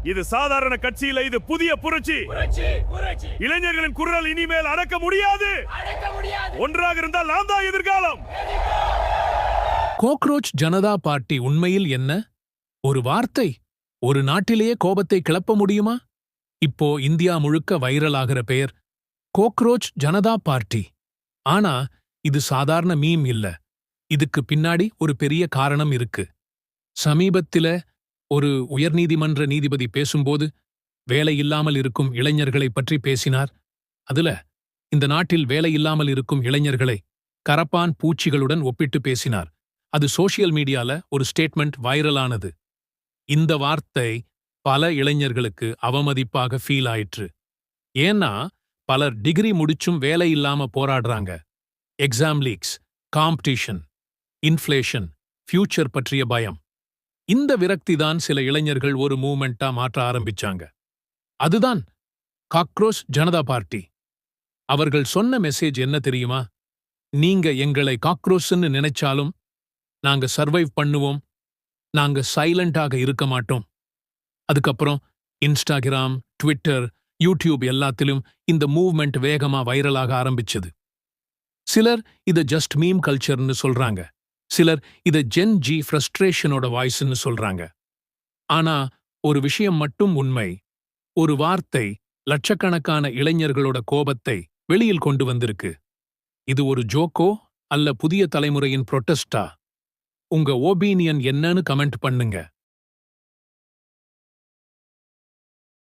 இது சாதாரண கட்சியில, இது புதிய புரட்சி. இளைஞர்களின் குரல் இனிமேல் அடக்க முடியாது. ஒன்றாக இருந்தால் நாம் தான் எதிர்காலம். கோக்ரோச் ஜனதா பார்ட்டி உண்மையில் என்ன? ஒரு வார்த்தை ஒரு நாட்டிலேயே கோபத்தை கிளப்ப முடியுமா? இப்போ இந்தியா முழுக்க வைரலாகிற பெயர் கோக்ரோச் ஜனதா பார்ட்டி. ஆனா இது சாதாரண மீம் இல்ல. இதுக்கு பின்னாடி ஒரு பெரிய காரணம் இருக்கு. சமீபத்தில ஒரு உயர்நீதிமன்ற நீதிபதி பேசும்போது வேலையில்லாமல் இருக்கும் இளைஞர்களைப் பற்றி பேசினார். அதுல இந்த நாட்டில் வேலையில்லாமல் இருக்கும் இளைஞர்களை கரப்பான் பூச்சிகளுடன் ஒப்பிட்டு பேசினார். அது சோஷியல் மீடியால ஒரு ஸ்டேட்மெண்ட் வைரலானது. இந்த வார்த்தை பல இளைஞர்களுக்கு அவமதிப்பாக ஃபீல் ஆயிற்று. ஏன்னா பலர் டிகிரி முடிச்சும் வேலை இல்லாம போராடுறாங்க. Exam leaks, competition, inflation, future பற்றிய பயம். இந்த விரக்திதான் சில இளைஞர்கள் ஒரு மூவ்மெண்டா மாற்ற ஆரம்பிச்சாங்க. அதுதான் காக்ரோச் ஜனதா பார்ட்டி. அவர்கள் சொன்ன மெசேஜ் என்ன தெரியுமா? நீங்க எங்களை காக்ரோச்னு நினைச்சாலும் நாங்க சர்வைவ் பண்ணுவோம். நாங்க சைலண்டாக இருக்க மாட்டோம். அதுக்கப்புறம் இன்ஸ்டாகிராம், ட்விட்டர், யூடியூப் எல்லாத்திலும் இந்த மூவ்மெண்ட் வேகமா வைரலாக ஆரம்பிச்சது. சிலர் இத ஜஸ்ட் மீம் கல்ச்சர்னு சொல்றாங்க. சிலர் இத ஜென் ஜி ஃப்ரஸ்ட்ரேஷனோட வாய்ஸ்ன்னு சொல்றாங்க. ஆனா ஒரு விஷயம் மட்டும் உண்மை. ஒரு வார்த்தை லட்சக்கணக்கான இளைஞர்களோட கோபத்தை வெளியில் கொண்டு வந்திருக்கு. இது ஒரு ஜோக்கோ அல்ல புதிய தலைமுறையின் புரொட்டஸ்டா? உங்க ஒபீனியன் என்னன்னு கமெண்ட் பண்ணுங்க.